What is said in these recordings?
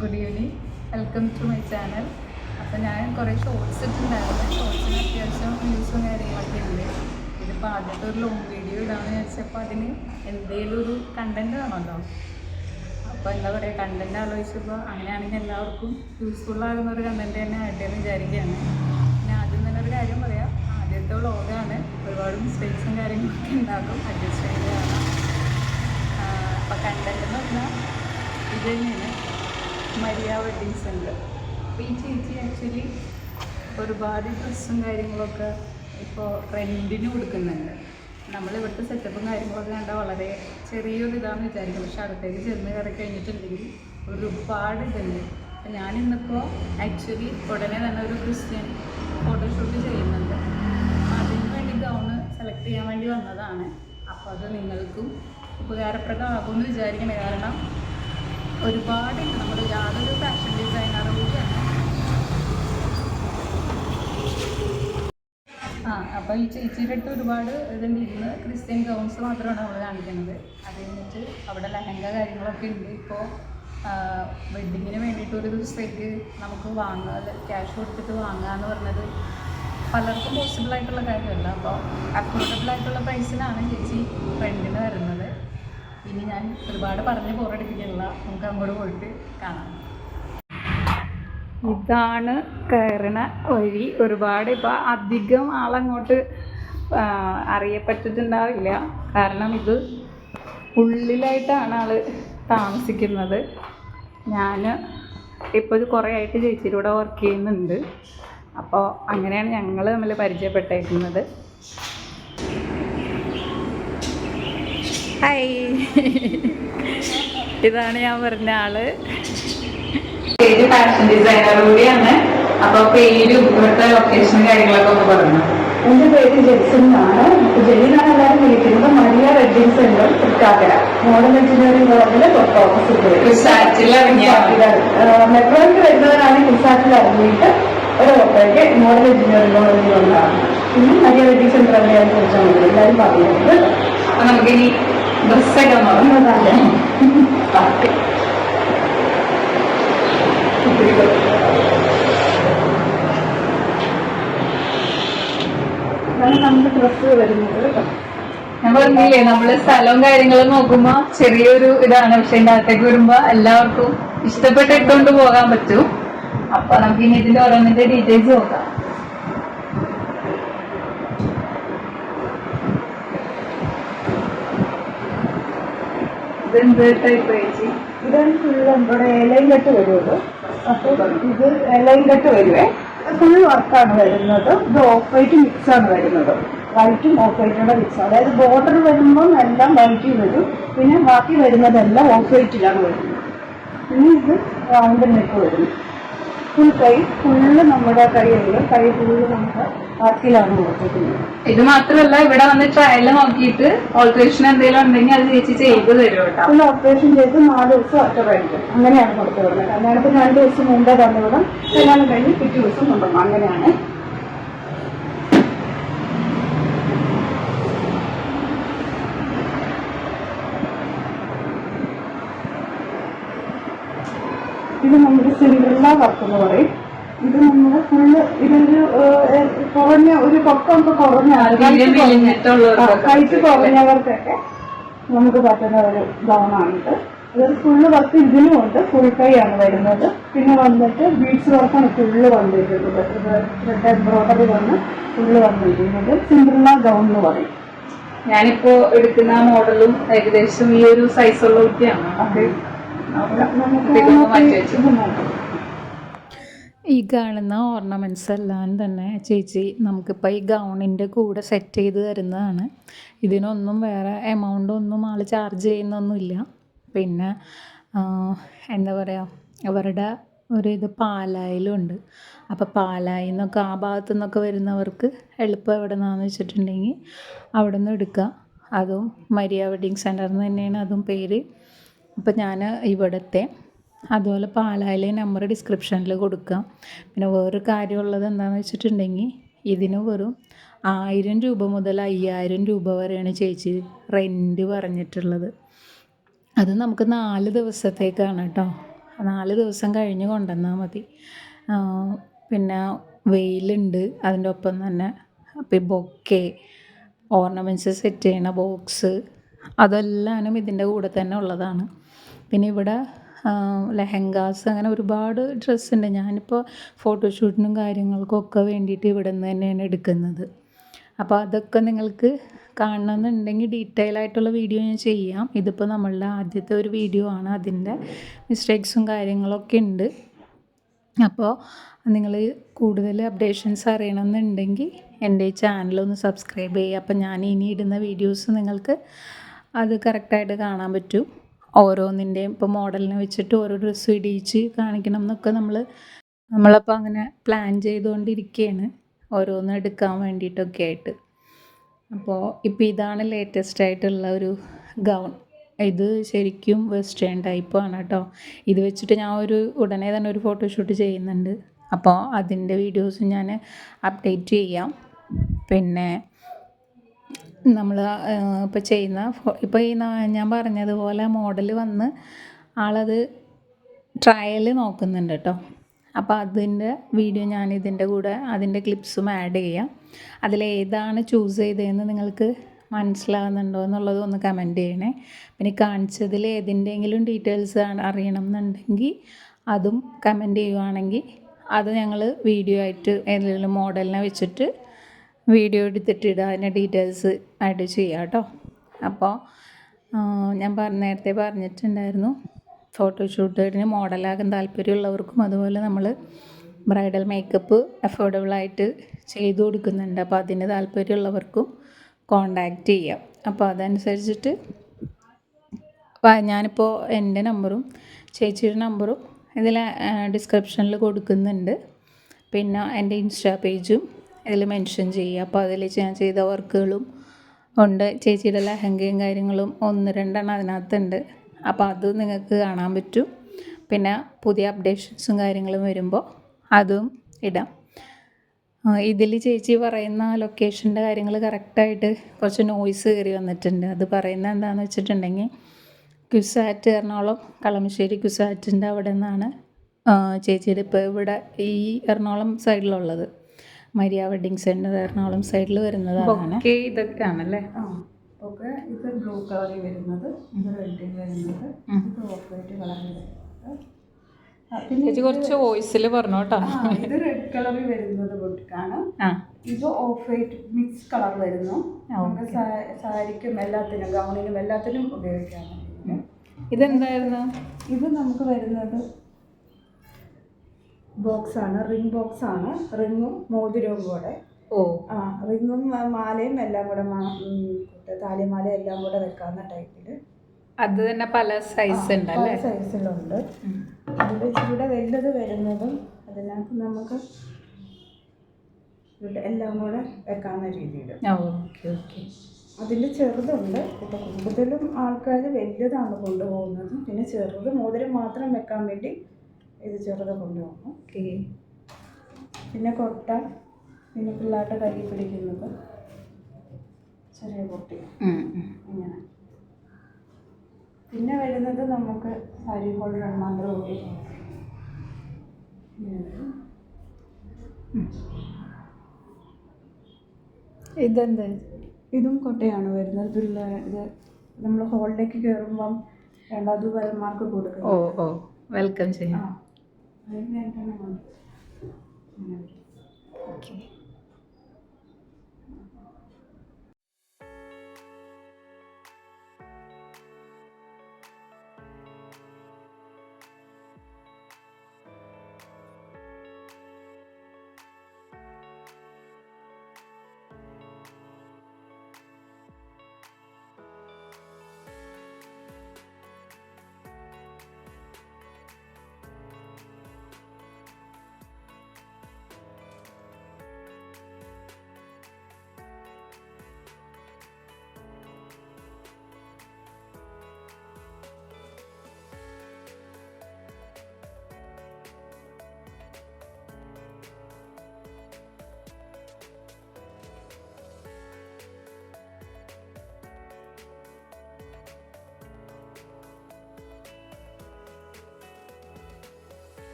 Good evening, welcome to my channel. അപ്പോൾ ഞാൻ കുറേ ഷോർട്സ് ഇട്ടുണ്ടായിരുന്നു. ഷോർട്സിന് അത്യാവശ്യം വ്യൂസും കാര്യങ്ങളൊക്കെ ഉണ്ട്. ഇതിപ്പോൾ ആദ്യത്തെ ഒരു ലോങ് വീഡിയോ ഇടാമെന്ന് വിചാരിച്ചപ്പോൾ അതിന് എന്തെങ്കിലും ഒരു കണ്ടൻറ്റ് വേണമല്ലോ. അപ്പോൾ എന്താ പറയുക, കണ്ടൻറ്റ് ആലോചിച്ചപ്പോൾ അങ്ങനെയാണെങ്കിൽ എല്ലാവർക്കും യൂസ്ഫുള്ളാകുന്ന ഒരു കണ്ടൻറ്റ് തന്നെ ആയിട്ടേ എന്ന് വിചാരിക്കുകയാണ്. പിന്നെ ആദ്യം തന്നെ ഒരു കാര്യം പറയാം, ആദ്യത്തെ വ്ളോഗാണ്, ഒരുപാട് മിസ്റ്റേക്സും കാര്യങ്ങളൊക്കെ ഉണ്ടാകും, അഡ്ജസ്റ്റ് ചെയ്ത് കാണാം. അപ്പോൾ കണ്ടൻറ്റ് എന്ന് പറഞ്ഞാൽ ഇത് തന്നെയാണ്, മരിയ വെഡ്ഡിങ് സെൻ്റർ. അപ്പോൾ ഈ ചേച്ചി ആക്ച്വലി ഒരുപാട് ഡ്രസ്സും കാര്യങ്ങളൊക്കെ ഇപ്പോൾ റെൻറ്റിന് കൊടുക്കുന്നുണ്ട്. നമ്മളിവിടുത്തെ സെറ്റപ്പും കാര്യങ്ങളൊക്കെ കണ്ടാൽ വളരെ ചെറിയൊരു ഇതാണെന്ന് വിചാരിക്കും, പക്ഷെ അടുത്തേക്ക് ചെന്ന് കയറി കഴിഞ്ഞിട്ടുണ്ടെങ്കിൽ ഒരുപാട് ഇതുണ്ട്. അപ്പോൾ ഞാനിന്നിപ്പോൾ ആക്ച്വലി ഉടനെ തന്നെ ഒരു ക്രിസ്ത്യൻ ഫോട്ടോഷൂട്ട് ചെയ്യുന്നുണ്ട്. അപ്പോൾ അതിന് വേണ്ടി ഗൗണ് സെലക്ട് ചെയ്യാൻ വേണ്ടി വന്നതാണ്. അപ്പോൾ അത് നിങ്ങൾക്കും ഉപകാരപ്രദമാകുമെന്ന് വിചാരിക്കണേ, കാരണം ഒരുപാടുണ്ട്. നമ്മൾ യാതൊരു ഫാഷൻ ഡിസൈനറും കൂടിയാണ്. അപ്പോൾ ഈ ചേച്ചിയുടെ അടുത്ത് ഒരുപാട് ഇതുണ്ട്. ഇന്ന് ക്രിസ്ത്യൻ ഗൗൺസ് മാത്രമാണ് നമ്മൾ കാണിക്കുന്നത്. അത് കഴിഞ്ഞിട്ട് അവിടെ ലഹങ്ക കാര്യങ്ങളൊക്കെ ഉണ്ട്. ഇപ്പോൾ വെഡ്ഡിങ്ങിന് വേണ്ടിയിട്ട് ഒരു ദിവസത്തേക്ക് നമുക്ക് വാങ്ങുക, ക്യാഷ് കൊടുത്തിട്ട് വാങ്ങുക എന്ന് പറഞ്ഞത് പലർക്കും പോസിബിളായിട്ടുള്ള കാര്യമല്ല. അപ്പോൾ അഫോർഡബിളായിട്ടുള്ള പ്രൈസിനാണ് ചേച്ചി റെൻറ്റിന് വരുന്നത്. ഇനി ഞാൻ ഒരുപാട് പറഞ്ഞ് ബോറടിപ്പിക്കില്ല, നമുക്ക് അങ്ങോട്ട് പോയിട്ട് കാണാം. ഇതാണ് കയറണ വഴി. ഒരുപാട് ഇപ്പോൾ അധികം ആളങ്ങോട്ട് അറിയപ്പെട്ടിട്ടുണ്ടാവില്ല, കാരണം ഇത് ഉള്ളിലായിട്ടാണ് ആൾ താമസിക്കുന്നത്. ഞാൻ ഇപ്പോൾ ഇത് കുറേ ആയിട്ട് ചേച്ചിയുടെ കൂടെ വർക്ക് ചെയ്യുന്നുണ്ട്. അപ്പോൾ അങ്ങനെയാണ് ഞങ്ങൾ തമ്മിൽ പരിചയപ്പെട്ടേക്കുന്നത്. ഹായ്, ഇതാണ് ഞാൻ പറഞ്ഞ ആള്. പേര് ഫാഷൻ ഡിസൈനർ കൂടിയാണ്. അപ്പോൾ പേരും ഇവിടുത്തെ ലൊക്കേഷനും കാര്യങ്ങളൊക്കെ ഒന്ന് പറഞ്ഞു. എൻ്റെ പേര് ജെക്സൺ എന്നാണ്. ജെലിനാണ് എല്ലാവരും വിളിക്കുന്നത്. Maria wedding centre Thrikkakara, model engineering കോളേജിലെ തൊട്ട് ഓപ്പോസിറ്റ്. മെട്രോയ്ക്ക് വരുന്നവരാണ് ക്രിസാറ്റിൽ ഇറങ്ങിയിട്ട് ഒരു ഓട്ടോയ്ക്ക് മോഡൽ എഞ്ചിനീയറിംഗ് കോളേജിൽ കൊണ്ടാണ്. പിന്നെ മരിയ വെഡ്ഡിങ് സെന്റർ എവിടെയാണെന്ന് ചോദിച്ചാൽ മതി, എല്ലാവരും പറയുന്നത്. അപ്പം നമുക്കിനി ഡ്രസ്സൊക്കെ നോക്കുന്നതല്ലേ. നമ്മുടെ ഡ്രസ്സ് വരുന്നത് ഞാൻ പറഞ്ഞില്ലേ, നമ്മള് സ്ഥലവും കാര്യങ്ങളും നോക്കുമ്പോ ചെറിയൊരു ഇതാണ്, പക്ഷെ ഇതിന്റെ അകത്തേക്ക് വരുമ്പോ എല്ലാവർക്കും ഇഷ്ടപ്പെട്ടിട്ടുകൊണ്ട് പോകാൻ പറ്റും. അപ്പൊ നമുക്ക് ഇനി ഇതിന്റെ ഓരോന്നിന്റെ ഡീറ്റെയിൽസ് നോക്കാം. ഇതെന്ത് ടൈപ്പ് ചേച്ചി? ഇതാണ് ഫുള്ള് നമ്മുടെ ലൈൻ കെട്ട് വരുമല്ലോ. അപ്പോൾ ഇത് ലൈൻ കെട്ട് വരുവേ, ഫുൾ വർക്കാണ് വരുന്നത്. ഇത് ഓഫ് വൈറ്റ് മിക്സ് ആണ് വരുന്നത്, വൈറ്റും ഓഫ് വൈറ്റുടെ മിക്സ്. അതായത് ബോർഡർ വരുമ്പോൾ എല്ലാം വൈറ്റിൽ വരും, പിന്നെ ബാക്കി വരുന്നതെല്ലാം ഓഫ് വൈറ്റിലാണ് വരുന്നത്. പിന്നെ ഇത് റൗണ്ട് നെക്ക് വരും. ഫുൾ കൈ ഫുള്ള് നമ്മുടെ കൈയുണ്ട്, കൈ ഫുള്ള് നമ്മുടെ വർക്കിലാണ് കൊടുത്തിരിക്കുന്നത്. ഇത് മാത്രമല്ല, ഇവിടെ വന്ന് ട്രയൽ നോക്കിയിട്ട് ഓൾട്രേഷൻ എന്തെങ്കിലും ഉണ്ടെങ്കിൽ അത് ചേച്ചി ചെയ്ത് തരും കേട്ടോ. ഫുൾ ഓപ്പറേഷൻ ചെയ്ത് 4 ദിവസം ഒറ്റപ്പായിരിക്കും, അങ്ങനെയാണ് കൊടുത്തു വിടുന്നത്. കല്യാണത്തിന് 2 ദിവസം മുമ്പേ തന്നുവിടും, കല്യാണം കഴിഞ്ഞ് പിറ്റേ ദിവസം കൊണ്ടുപോകും, അങ്ങനെയാണ്. ഇത് നമ്മുടെ സിൻഡ്രല്ല വർക്ക് എന്ന് പറയും. ഇത് നമ്മുടെ ഫുള്ള് ഇതൊരു കുറഞ്ഞ ഒരു പൊക്കമൊക്കെ കുറഞ്ഞ ഹൈറ്റ് കുറഞ്ഞവർക്കൊക്കെ നമുക്ക് പറ്റുന്ന ഒരു ഗൗണാണിത്. അതൊരു ഫുള്ള് വർക്ക് ഇതിലും ഉണ്ട്, ഫുൾ കൈ ആണ് വരുന്നത്. പിന്നെ വന്നിട്ട് ബീഡ്സ് വർക്കാണ് ഫുള്ള് വന്നിരിക്കുന്നത്, ത്രെഡ് എംബ്രോയിഡറി വന്ന് ഫുള്ള് വന്നിരിക്കുന്നത്. സിൻഡ്രല്ല ഗൗൺ എന്ന് പറയും. ഞാനിപ്പോ എടുക്കുന്ന മോഡലും ഏകദേശം ഈ ഒരു സൈസുള്ള കുട്ടിയാണ്. അത് ഈ കാണുന്ന ഓർണമെൻറ്റ്സ് എല്ലാം തന്നെ ചേച്ചി നമുക്കിപ്പോൾ ഈ ഗൗണിൻ്റെ കൂടെ സെറ്റ് ചെയ്ത് തരുന്നതാണ്. ഇതിനൊന്നും വേറെ എമൗണ്ട് ഒന്നും ആൾ ചാർജ് ചെയ്യുന്നൊന്നുമില്ല. പിന്നെ എന്താ പറയുക, അവരുടെ ഒരു ഇത് പാലായിലുണ്ട്. അപ്പോൾ പാലായിൽ നിന്നൊക്കെ ആ ഭാഗത്തു നിന്നൊക്കെ വരുന്നവർക്ക് എളുപ്പം എവിടെ നിന്നാന്ന് വെച്ചിട്ടുണ്ടെങ്കിൽ അവിടെ നിന്ന് എടുക്കുക. അതും മരിയ വെഡ്ഡിങ് സെൻ്റർ എന്ന് തന്നെയാണ് അതും പേര്. അപ്പോൾ ഞാൻ ഇവിടുത്തെ അതുപോലെ പാലായിലെ നമ്പർ ഡിസ്ക്രിപ്ഷനിൽ കൊടുക്കാം. പിന്നെ വേറൊരു കാര്യമുള്ളത് എന്താണെന്ന് വെച്ചിട്ടുണ്ടെങ്കിൽ ഇതിന് വെറും 1000 രൂപ മുതൽ 5000 രൂപ വരെയാണ് ചേച്ചി റെൻറ്റ് പറഞ്ഞിട്ടുള്ളത്. അത് നമുക്ക് 4 ദിവസത്തേക്കാണ് കേട്ടോ. 4 ദിവസം കഴിഞ്ഞ് കൊണ്ടുവന്നാൽ മതി. പിന്നെ വെയിലുണ്ട്, അതിൻ്റെ ഒപ്പം തന്നെ ബൊക്കെ, ഓർണമെൻറ്റ്സ് സെറ്റ് ചെയ്യണ ബോക്സ്, അതെല്ലാനും ഇതിൻ്റെ കൂടെ തന്നെ ഉള്ളതാണ്. പിന്നെ ഇവിടെ ലെഹങ്കാസ്, അങ്ങനെ ഒരുപാട് ഡ്രസ്സുണ്ട്. ഞാനിപ്പോൾ ഫോട്ടോഷൂട്ടിനും കാര്യങ്ങൾക്കൊക്കെ വേണ്ടിയിട്ട് ഇവിടെ നിന്ന് തന്നെയാണ് എടുക്കുന്നത്. അപ്പോൾ അതൊക്കെ നിങ്ങൾക്ക് കാണണമെന്നുണ്ടെങ്കിൽ ഡീറ്റെയിൽ ആയിട്ടുള്ള വീഡിയോ ഞാൻ ചെയ്യാം. ഇതിപ്പോൾ നമ്മളുടെ ആദ്യത്തെ ഒരു വീഡിയോ ആണ്, അതിൻ്റെ മിസ്റ്റേക്സും കാര്യങ്ങളൊക്കെ ഉണ്ട്. അപ്പോൾ നിങ്ങൾ കൂടുതൽ അപ്ഡേഷൻസ് അറിയണമെന്നുണ്ടെങ്കിൽ എൻ്റെ ഈ ചാനലൊന്ന് സബ്സ്ക്രൈബ് ചെയ്യുക. അപ്പോൾ ഞാൻ ഇനി ഇടുന്ന വീഡിയോസ് നിങ്ങൾക്ക് അത് കറക്റ്റായിട്ട് കാണാൻ പറ്റും. ഓരോന്നിൻ്റെയും ഇപ്പോൾ മോഡലിനെ വെച്ചിട്ട് ഓരോ ഡ്രസ്സ് ഇടിയിച്ച് കാണിക്കണം എന്നൊക്കെ നമ്മളപ്പോൾ അങ്ങനെ പ്ലാൻ ചെയ്തുകൊണ്ടിരിക്കുകയാണ്, ഓരോന്ന് എടുക്കാൻ വേണ്ടിയിട്ടൊക്കെ ആയിട്ട്. അപ്പോൾ ഇപ്പോൾ ഇതാണ് ലേറ്റസ്റ്റ് ആയിട്ടുള്ള ഒരു ഗൗൺ. ഇത് ശരിക്കും വെസ്റ്റേൺ ടൈപ്പാണ് കേട്ടോ. ഇത് വെച്ചിട്ട് ഞാൻ ഉടനെ തന്നെ ഒരു ഫോട്ടോഷൂട്ട് ചെയ്യുന്നുണ്ട്. അപ്പോൾ അതിൻ്റെ വീഡിയോസ് ഞാൻ അപ്ഡേറ്റ് ചെയ്യാം. പിന്നെ നമ്മൾ ഇപ്പോൾ ചെയ്യുന്ന ഇപ്പോൾ ഈ ഞാൻ പറഞ്ഞതുപോലെ മോഡൽ വന്ന് ആളത് ട്രയൽ നോക്കുന്നുണ്ട് കേട്ടോ. അപ്പോൾ അതിൻ്റെ വീഡിയോ ഞാൻ ഇതിൻ്റെ കൂടെ അതിൻ്റെ ക്ലിപ്സും ആഡ് ചെയ്യാം. അതിലേതാണ് ചൂസ് ചെയ്തതെന്ന് നിങ്ങൾക്ക് മനസ്സിലാവുന്നുണ്ടോ എന്നുള്ളത് ഒന്ന് കമൻറ്റ് ചെയ്യണേ. പിന്നെ കാണിച്ചതിൽ ഏതിൻ്റെയെങ്കിലും ഡീറ്റെയിൽസ് അറിയണം എന്നുണ്ടെങ്കിൽ അതും കമൻറ്റ് ചെയ്യുവാണെങ്കിൽ അത് ഞങ്ങൾ വീഡിയോ ആയിട്ട് ഏതെങ്കിലും മോഡലിനെ വെച്ചിട്ട് വീഡിയോ എടുത്തിട്ടിടുക, അതിൻ്റെ ഡീറ്റെയിൽസ് ആഡ് ചെയ്യാം കേട്ടോ. അപ്പോൾ ഞാൻ നേരത്തെ പറഞ്ഞിട്ടുണ്ടായിരുന്നു, ഫോട്ടോഷൂട്ടിന് മോഡലാകാൻ താല്പര്യമുള്ളവർക്കും അതുപോലെ നമ്മൾ ബ്രൈഡൽ മേക്കപ്പ് അഫോർഡബിളായിട്ട് ചെയ്തു കൊടുക്കുന്നുണ്ട്. അപ്പോൾ അതിന് താല്പര്യമുള്ളവർക്കും കോണ്ടാക്റ്റ് ചെയ്യാം. അപ്പോൾ അതനുസരിച്ചിട്ട് ഞാനിപ്പോൾ എൻ്റെ നമ്പറും ചേച്ചിയുടെ നമ്പറും ഇതിൽ ഡിസ്ക്രിപ്ഷനിൽ കൊടുക്കുന്നുണ്ട്. പിന്നെ എൻ്റെ ഇൻസ്റ്റാ പേജും ഇതിൽ മെൻഷൻ ചെയ്യുക. അപ്പോൾ അതിൽ ഞാൻ ചെയ്ത വർക്കുകളും ഉണ്ട്. ചേച്ചിയുടെ ലെഹങ്കയും കാര്യങ്ങളും 1-2 അതിനകത്തുണ്ട്. അപ്പോൾ അത് നിങ്ങൾക്ക് കാണാൻ പറ്റും. പിന്നെ പുതിയ അപ്ഡേഷൻസും കാര്യങ്ങളും വരുമ്പോൾ അതും ഇടാം. ഇതിൽ ചേച്ചി പറയുന്ന ലൊക്കേഷൻ്റെ കാര്യങ്ങൾ കറക്റ്റായിട്ട് കുറച്ച് നോയ്സ് കയറി വന്നിട്ടുണ്ട്. അത് പറയുന്നത് എന്താണെന്ന് വെച്ചിട്ടുണ്ടെങ്കിൽ ക്യുസാറ്റ്, എറണാകുളം കളമശ്ശേരി ക്യുസാറ്റിൻ്റെ അവിടെ നിന്നാണ് ചേച്ചിയുടെ ഇപ്പോൾ ഇവിടെ ഈ എറണാകുളം സൈഡിലുള്ളത്. മരിയ വെഡിങ് സെൻറ്റർ എറണാകുളം സൈഡിൽ വരുന്നതാണ്. ഇതൊക്കെ ആണല്ലേ? ഓക്കെ. ഇത് ബ്ലൂ കളറിൽ വരുന്നത്, ഇത് റെഡിൽ വരുന്നത്, ഇത് ഓഫ് വൈറ്റ് കളറിൽ വരുന്നത്. പിന്നെ കുറച്ച് വോയിസിൽ പറഞ്ഞു കേട്ടോ. ഇത് റെഡ് കളറിൽ വരുന്നത് ബുട്ടിക്കാണ്. ഇത് ഓഫ് വൈറ്റ് മിക്സ് കളർ വരുന്നു. നമുക്ക് സാരിക്കും എല്ലാത്തിനും, ഗൗണിനും എല്ലാത്തിനും ഉപയോഗിക്കാം. ഇതെന്തായിരുന്നു? ഇത് നമുക്ക് വരുന്നത് ബോക്സാണ്, റിംഗ് ബോക്സാണ്. റിങ്ങും മോതിരവും കൂടെ. റിങ്ങും മാലയും എല്ലാം കൂടെ, താലിമാല എല്ലാം കൂടെ വെക്കാവുന്ന ടൈപ്പിൽ. അത് തന്നെ പല സൈസ് ഉണ്ടല്ലേ? പല സൈസിലുണ്ട്. അതിൽ ഇവിടെ വലുത് വരുന്നതും അതിനകത്ത് നമുക്ക് എല്ലാം കൂടെ വെക്കാവുന്ന രീതിയിൽ. Okay okay. അതിൽ ചെറുതുണ്ട്. ഇപ്പോൾ കൂടുതലും ആൾക്കാർ വലുതാണ് കൊണ്ടുപോകുന്നത്. പിന്നെ ചെറുത് മോതിരം മാത്രം വെക്കാൻ വേണ്ടി ഇത് ചെറുത് കൊണ്ടുപോകുന്നു. പിന്നെ കൊട്ട, പിന്നെ പിള്ളേരുടെ കയ്യിൽ പിടിക്കുന്നത് ചെറിയ കുട്ടി, ഇങ്ങനെ. പിന്നെ വരുന്നത് നമുക്ക് സാരി ഹോൾഡർ മാത്രം കൂടി. ഇതെന്ത്? ഇതും കൊട്ടയാണ് വരുന്നത്. ഇത് നമ്മൾ ഹോളിലേക്ക് കയറുമ്പം രണ്ടാമത് വരന്മാർക്ക് കൊടുക്കും. വെൽക്കം ചെയ്യാം. ഓക്കെ.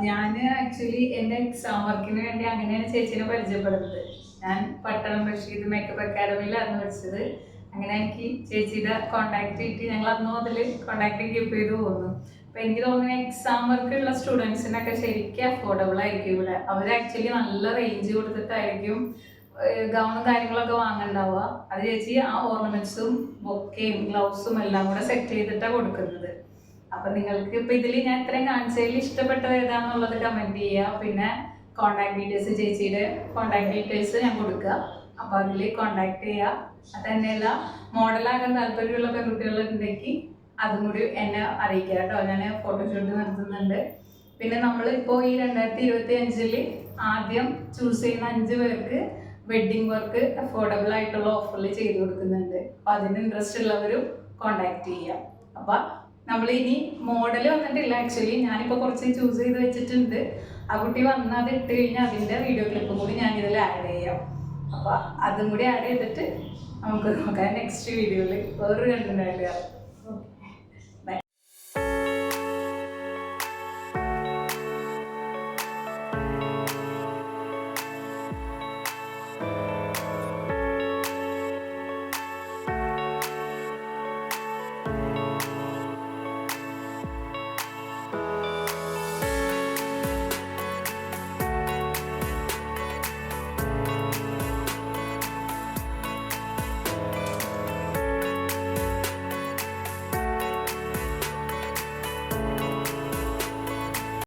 ഞാൻ ആക്ച്വലി എൻ്റെ എക്സാം വർക്കിന് വേണ്ടി അങ്ങനെയാണ് ചേച്ചീനെ പരിചയപ്പെടുന്നത്. ഞാൻ പട്ടണം ബഷീർ മേക്കപ്പ് അക്കാഡമിയിലായിരുന്നു പഠിച്ചത്. അങ്ങനെ എനിക്ക് ചേച്ചിയുടെ കോണ്ടാക്ട് കിട്ടി. ഞങ്ങൾ അന്ന് മുതൽ കോണ്ടാക്ട് കീപ്പ് ചെയ്ത് പോകുന്നു. അപ്പം എനിക്ക് തോന്നുന്നു എക്സാം വർക്കുള്ള സ്റ്റുഡൻസിനൊക്കെ ശരിക്കും അഫോർഡബിൾ ആയിരിക്കും ഇവിടെ. അവർ ആക്ച്വലി നല്ല റേഞ്ച് കൊടുത്തിട്ടായിരിക്കും ഗൗണും കാര്യങ്ങളൊക്കെ വാങ്ങണ്ടാവുക. അത് ചേച്ചി ആ ഓർണമെന്റ്സും ബൊക്കയും ഗ്ലൗസും എല്ലാം കൂടെ സെറ്റ് ചെയ്തിട്ടാണ് കൊടുക്കുന്നത്. അപ്പം നിങ്ങൾക്ക് ഇപ്പം ഇതിൽ ഞാൻ ഇത്രയും കാണിച്ചതിൽ ഇഷ്ടപ്പെട്ടത് ഏതാണെന്നുള്ളത് കമൻറ്റ് ചെയ്യുക. പിന്നെ കോണ്ടാക്ട് ഡീറ്റെയിൽസ്, ചേച്ചിയുടെ കോണ്ടാക്ട് ഡീറ്റെയിൽസ് ഞാൻ കൊടുക്കുക. അപ്പോൾ അതിൽ കോണ്ടാക്ട് ചെയ്യുക. അത് തന്നെയല്ല, മോഡലാകാൻ താല്പര്യമുള്ള പെൺകുട്ടികളുണ്ടെങ്കിൽ അതും കൂടി എന്നെ അറിയിക്കുക കേട്ടോ. ഞാൻ ഫോട്ടോഷൂട്ട് നടത്തുന്നുണ്ട്. പിന്നെ നമ്മളിപ്പോൾ ഈ 2025 ആദ്യം ചൂസ് ചെയ്യുന്ന 5 പേർക്ക് വെഡ്ഡിങ് വർക്ക് അഫോർഡബിൾ ആയിട്ടുള്ള ഓഫറിൽ ചെയ്ത് കൊടുക്കുന്നുണ്ട്. അപ്പോൾ അതിന് ഇൻട്രസ്റ്റ് ഉള്ളവരും കോണ്ടാക്ട് ചെയ്യാം. അപ്പം നമ്മൾ ഇനി മോഡൽ വന്നിട്ടില്ല. ആക്ച്വലി ഞാനിപ്പോൾ കുറച്ച് ചൂസ് ചെയ്ത് വെച്ചിട്ടുണ്ട്. ആ കുട്ടി വന്ന് അത് ഇട്ട് കഴിഞ്ഞാൽ അതിൻ്റെ വീഡിയോ ക്ലിപ്പും കൂടി ഞാനിതിൽ ആഡ് ചെയ്യാം. അപ്പോൾ അതും കൂടി ആഡ് ചെയ്തിട്ട് നമുക്ക് നോക്കാം നെക്സ്റ്റ് വീഡിയോയിൽ വേറൊരു കണ്ടന്റ് ആയിട്ട്.